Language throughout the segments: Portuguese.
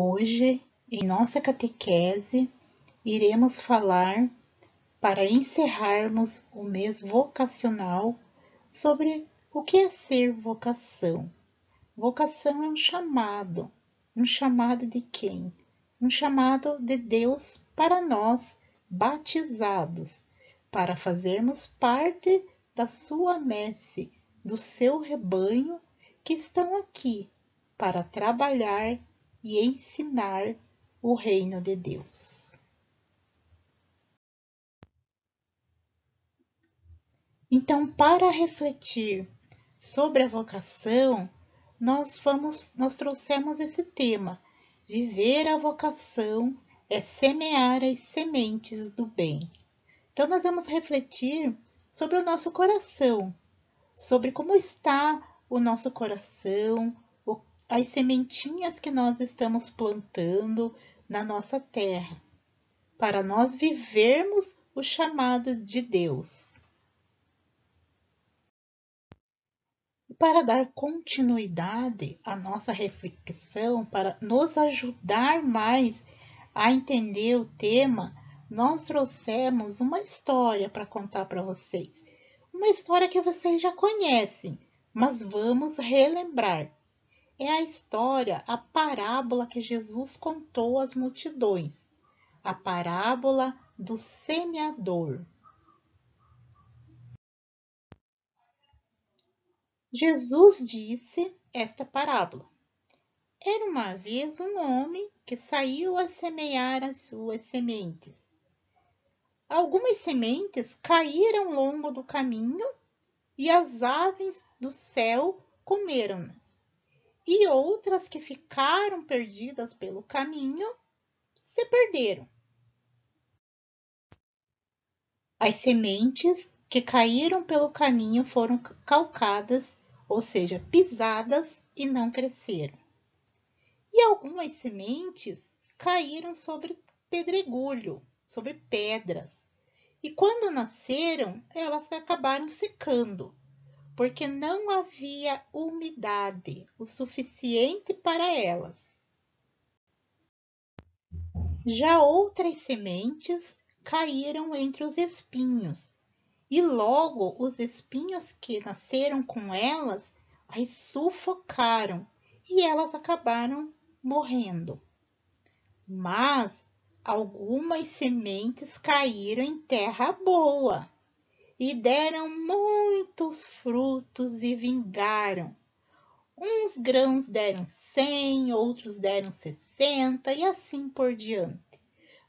Hoje, em nossa catequese, iremos falar, para encerrarmos o mês vocacional, sobre o que é ser vocação. Vocação é um chamado. Um chamado de quem? Um chamado de Deus para nós, batizados, para fazermos parte da sua messe, do seu rebanho, que estão aqui para trabalhar e ensinar o reino de Deus. Então, para refletir sobre a vocação, nós trouxemos esse tema. Viver a vocação é semear as sementes do bem. Então, nós vamos refletir sobre o nosso coração, sobre como está o nosso coração, as sementinhas que nós estamos plantando na nossa terra, para nós vivermos o chamado de Deus. Para dar continuidade à nossa reflexão, para nos ajudar mais a entender o tema, nós trouxemos uma história para contar para vocês. Uma história que vocês já conhecem, mas vamos relembrar. É a história, a parábola que Jesus contou às multidões. A parábola do semeador. Jesus disse esta parábola. Era uma vez um homem que saiu a semear as suas sementes. Algumas sementes caíram ao longo do caminho e as aves do céu comeram-nas. E outras que ficaram perdidas pelo caminho se perderam. As sementes que caíram pelo caminho foram calcadas, ou seja, pisadas e não cresceram. E algumas sementes caíram sobre pedregulho, sobre pedras. E quando nasceram, elas acabaram secando, porque não havia umidade o suficiente para elas. Já outras sementes caíram entre os espinhos, e logo os espinhos que nasceram com elas as sufocaram, e elas acabaram morrendo. Mas algumas sementes caíram em terra boa, e deram muitos frutos e vingaram. Uns grãos deram 100, outros deram 60 e assim por diante.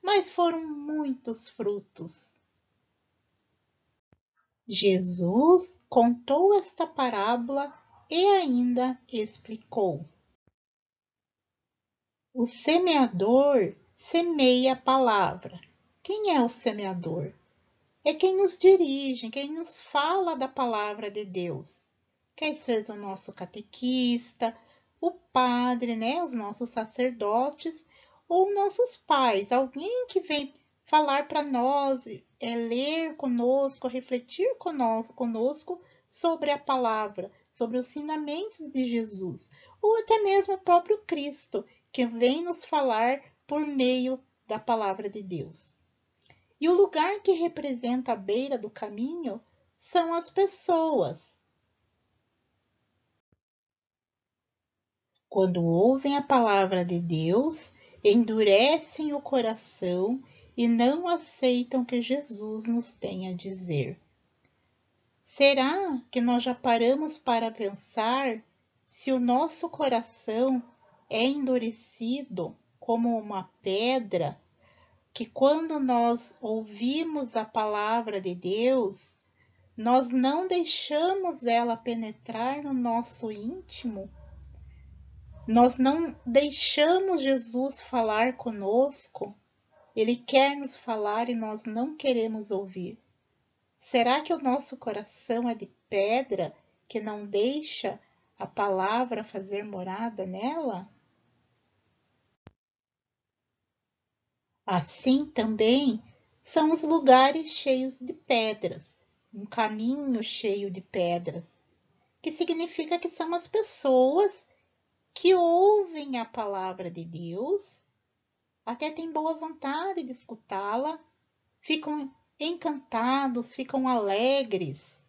Mas foram muitos frutos. Jesus contou esta parábola e ainda explicou. O semeador semeia a palavra. Quem é o semeador? É quem nos dirige, quem nos fala da palavra de Deus. Quer seja o nosso catequista, o padre, os nossos sacerdotes, ou nossos pais, alguém que vem falar para nós, ler conosco, refletir conosco sobre a palavra, sobre os ensinamentos de Jesus, ou até mesmo o próprio Cristo, que vem nos falar por meio da palavra de Deus. E o lugar que representa a beira do caminho são as pessoas. Quando ouvem a palavra de Deus, endurecem o coração e não aceitam o que Jesus nos tem a dizer. Será que nós já paramos para pensar se o nosso coração é endurecido como uma pedra, que quando nós ouvimos a palavra de Deus, nós não deixamos ela penetrar no nosso íntimo? Nós não deixamos Jesus falar conosco? Ele quer nos falar e nós não queremos ouvir. Será que o nosso coração é de pedra que não deixa a palavra fazer morada nela? Assim também são os lugares cheios de pedras, um caminho cheio de pedras, que significa que são as pessoas que ouvem a palavra de Deus, até têm boa vontade de escutá-la, ficam encantados, ficam alegres,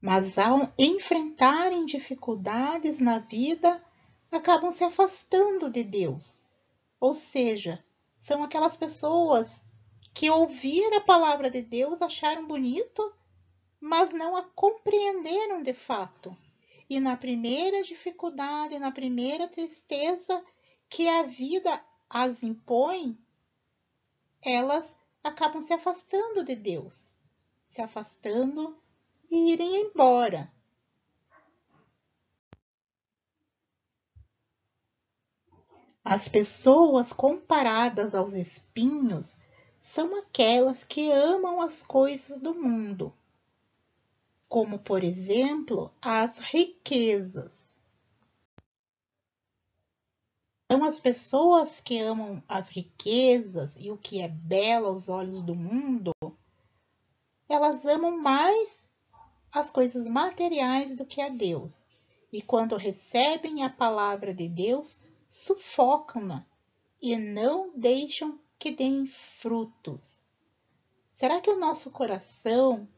mas ao enfrentarem dificuldades na vida, acabam se afastando de Deus. Ou seja, são aquelas pessoas que ouviram a palavra de Deus, acharam bonito, mas não a compreenderam de fato. E na primeira dificuldade, na primeira tristeza que a vida as impõe, elas acabam se afastando de Deus, se afastando e irem embora. As pessoas comparadas aos espinhos são aquelas que amam as coisas do mundo, como, por exemplo, as riquezas. Então, as pessoas que amam as riquezas e o que é belo aos olhos do mundo, elas amam mais as coisas materiais do que a Deus. E quando recebem a palavra de Deus, sufocam-na e não deixam que deem frutos. Será que o nosso coração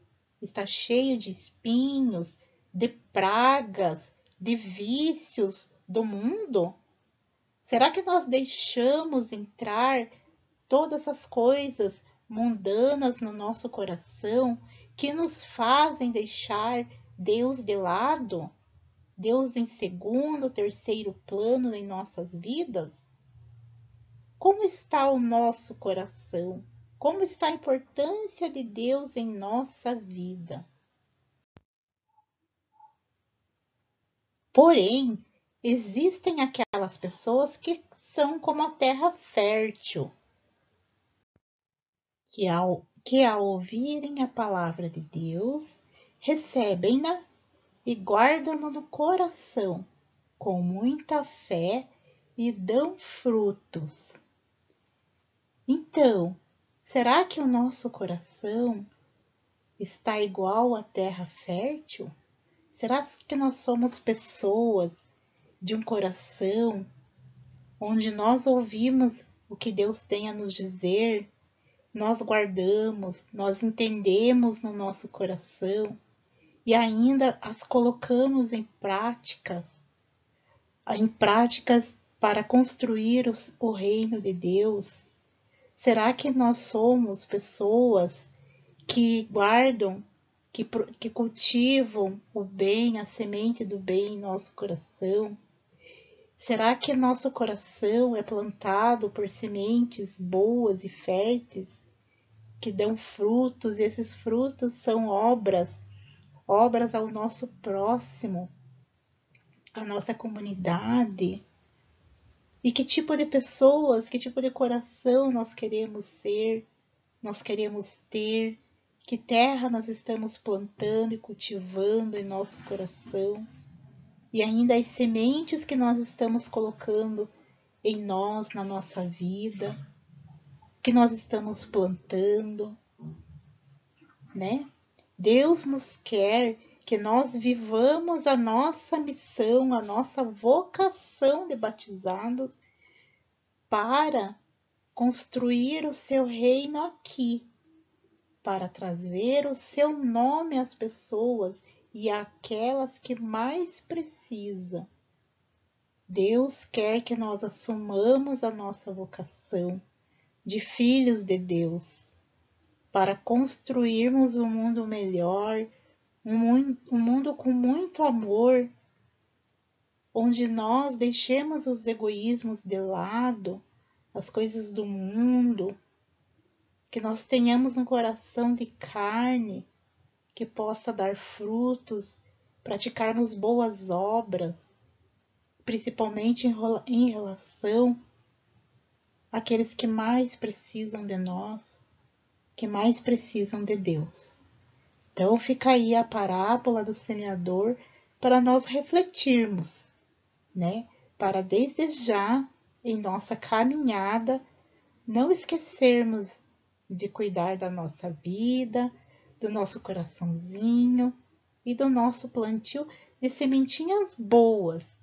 está cheio de espinhos, de pragas, de vícios do mundo? Será que nós deixamos entrar todas as coisas mundanas no nosso coração que nos fazem deixar Deus de lado? Deus em segundo, terceiro plano em nossas vidas? Como está o nosso coração? Como está a importância de Deus em nossa vida? Porém, existem aquelas pessoas que são como a terra fértil, que ao ouvirem a palavra de Deus, recebem-na e guardam-na no coração com muita fé e dão frutos. Então, será que o nosso coração está igual à terra fértil? Será que nós somos pessoas de um coração onde nós ouvimos o que Deus tem a nos dizer, nós guardamos, nós entendemos no nosso coração e ainda as colocamos em práticas para construir o reino de Deus? Será que nós somos pessoas que guardam, que cultivam o bem, a semente do bem em nosso coração? Será que nosso coração é plantado por sementes boas e férteis que dão frutos, e esses frutos são obras ao nosso próximo, à nossa comunidade? E que tipo de pessoas, que tipo de coração nós queremos ser, nós queremos ter? Que terra nós estamos plantando e cultivando em nosso coração? E ainda as sementes que nós estamos colocando em nós, na nossa vida, que nós estamos plantando, né? Deus nos quer que nós vivamos a nossa missão, a nossa vocação de batizados para construir o seu reino aqui, para trazer o seu nome às pessoas e àquelas que mais precisam. Deus quer que nós assumamos a nossa vocação de filhos de Deus para construirmos um mundo melhor, um mundo com muito amor, onde nós deixemos os egoísmos de lado, as coisas do mundo, que nós tenhamos um coração de carne que possa dar frutos, praticarmos boas obras, principalmente em relação àqueles que mais precisam de nós, que mais precisam de Deus. Então fica aí a parábola do semeador para nós refletirmos, né? Para desde já, em nossa caminhada, não esquecermos de cuidar da nossa vida, do nosso coraçãozinho, e do nosso plantio de sementinhas boas,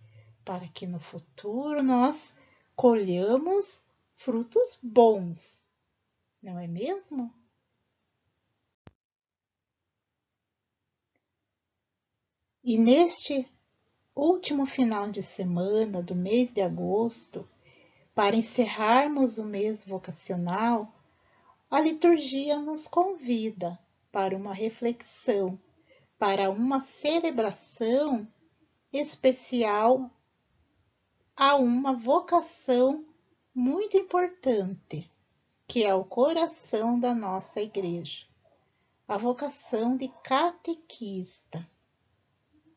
para que no futuro nós colhamos frutos bons, não é mesmo? E neste último final de semana do mês de agosto, para encerrarmos o mês vocacional, a liturgia nos convida para uma reflexão, para uma celebração especial a uma vocação muito importante, que é o coração da nossa igreja, a vocação de catequista,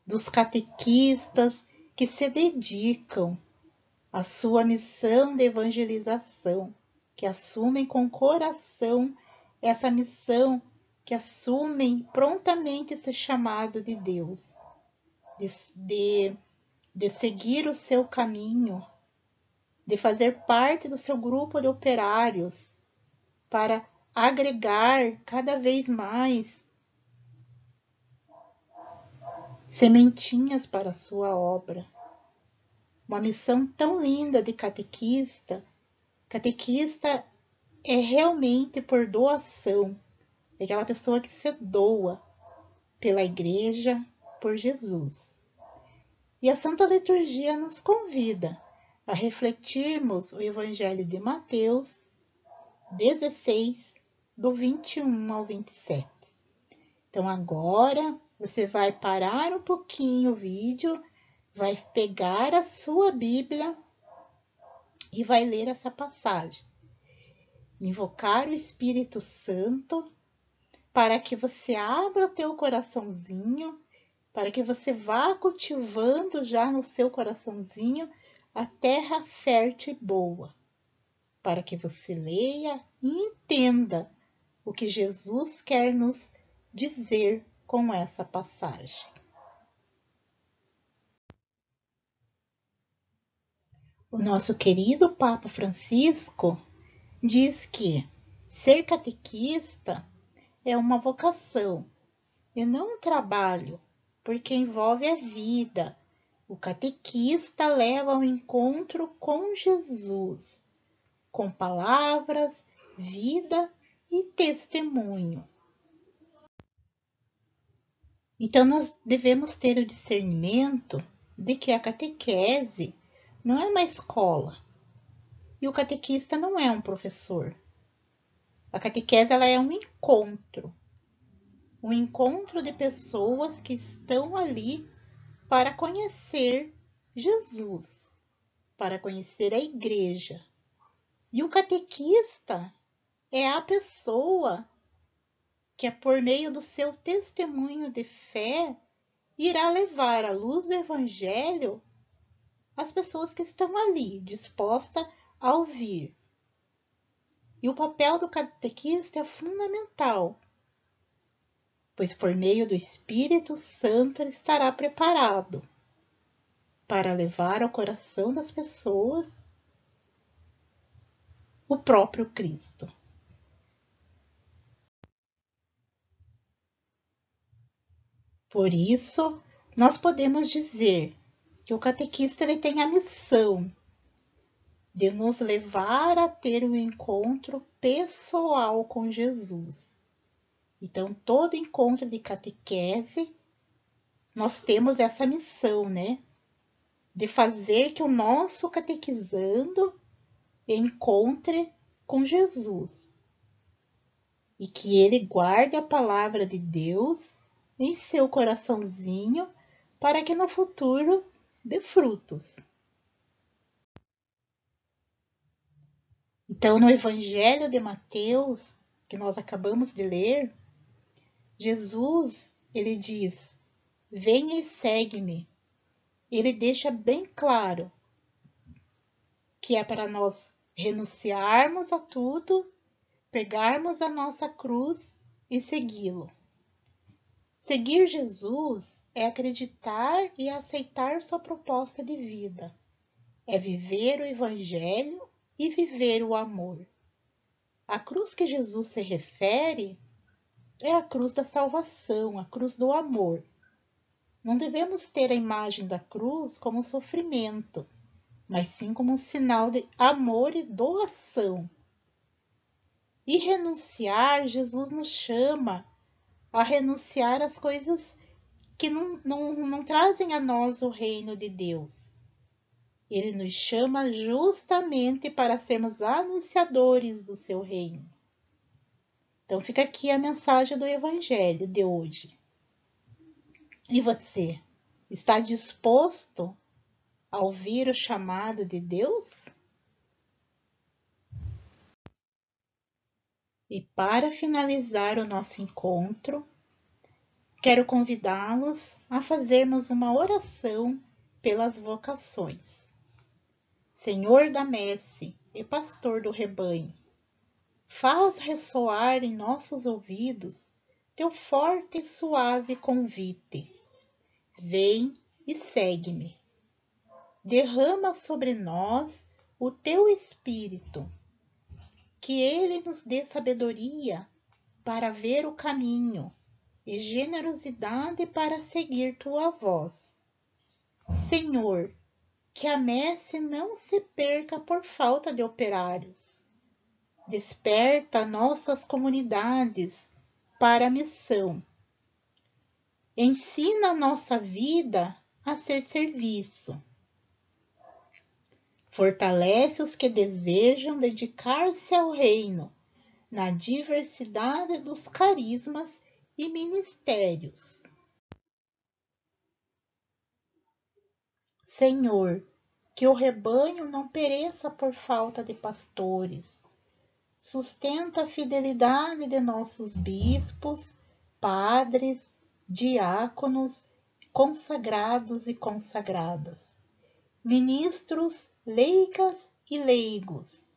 dos catequistas que se dedicam à sua missão de evangelização, que assumem com coração essa missão, que assumem prontamente esse chamado de Deus, de seguir o seu caminho, de fazer parte do seu grupo de operários, para agregar cada vez mais sementinhas para a sua obra. Uma missão tão linda de catequista. Catequista é realmente por doação, é aquela pessoa que se doa pela igreja, por Jesus. E a Santa Liturgia nos convida a refletirmos o Evangelho de Mateus 16, do 21 ao 27. Então agora você vai parar um pouquinho o vídeo, vai pegar a sua Bíblia e vai ler essa passagem. Invocar o Espírito Santo para que você abra o teu coraçãozinho, para que você vá cultivando já no seu coraçãozinho a terra fértil e boa, para que você leia e entenda o que Jesus quer nos dizer com essa passagem. O nosso querido Papa Francisco diz que ser catequista é uma vocação e não um trabalho, porque envolve a vida. O catequista leva ao encontro com Jesus, com palavras, vida e testemunho. Então, nós devemos ter o discernimento de que a catequese não é uma escola e o catequista não é um professor. A catequese ela é um encontro de pessoas que estão ali para conhecer Jesus, para conhecer a igreja. E o catequista é a pessoa que, por meio do seu testemunho de fé, irá levar a luz do Evangelho às pessoas que estão ali, dispostas a ouvir. E o papel do catequista é fundamental, pois por meio do Espírito Santo ele estará preparado para levar ao coração das pessoas o próprio Cristo. Por isso, nós podemos dizer que o catequista ele tem a missão de nos levar a ter um encontro pessoal com Jesus. Então, todo encontro de catequese, nós temos essa missão, né? De fazer que o nosso catequizando encontre com Jesus. E que ele guarde a palavra de Deus em seu coraçãozinho para que no futuro dê frutos. Então, no Evangelho de Mateus, que nós acabamos de ler, Jesus, ele diz: venha e segue-me. Ele deixa bem claro que é para nós renunciarmos a tudo, pegarmos a nossa cruz e segui-lo. Seguir Jesus é acreditar e aceitar sua proposta de vida. É viver o Evangelho e viver o amor. A cruz que Jesus se refere é a cruz da salvação, a cruz do amor. Não devemos ter a imagem da cruz como sofrimento, mas sim como um sinal de amor e doação. E renunciar, Jesus nos chama a renunciar às coisas que não trazem a nós o reino de Deus. Ele nos chama justamente para sermos anunciadores do seu reino. Então fica aqui a mensagem do Evangelho de hoje. E você, está disposto a ouvir o chamado de Deus? E para finalizar o nosso encontro, quero convidá-los a fazermos uma oração pelas vocações. Senhor da messe e pastor do rebanho, faz ressoar em nossos ouvidos teu forte e suave convite. Vem e segue-me. Derrama sobre nós o teu Espírito, que ele nos dê sabedoria para ver o caminho e generosidade para seguir tua voz. Senhor, que a messe não se perca por falta de operários. Desperta nossas comunidades para a missão. Ensina a nossa vida a ser serviço. Fortalece os que desejam dedicar-se ao reino, na diversidade dos carismas e ministérios. Senhor, que o rebanho não pereça por falta de pastores. Sustenta a fidelidade de nossos bispos, padres, diáconos, consagrados e consagradas, ministros, leicas e leigos.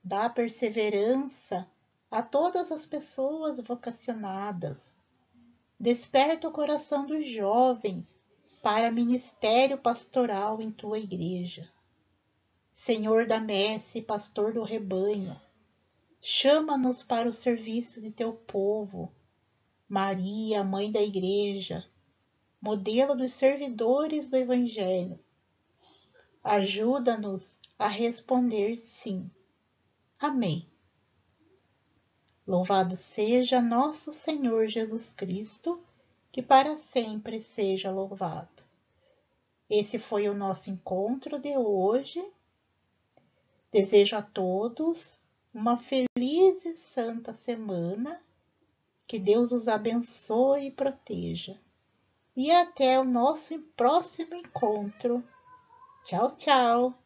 Dá perseverança a todas as pessoas vocacionadas. Desperta o coração dos jovens para ministério pastoral em tua igreja. Senhor da messe, pastor do rebanho, chama-nos para o serviço de teu povo. Maria, mãe da igreja, modelo dos servidores do evangelho, ajuda-nos a responder sim. Amém. Louvado seja nosso Senhor Jesus Cristo, que para sempre seja louvado. Esse foi o nosso encontro de hoje. Desejo a todos uma feliz e santa semana. Que Deus os abençoe e proteja. E até o nosso próximo encontro. Tchau, tchau!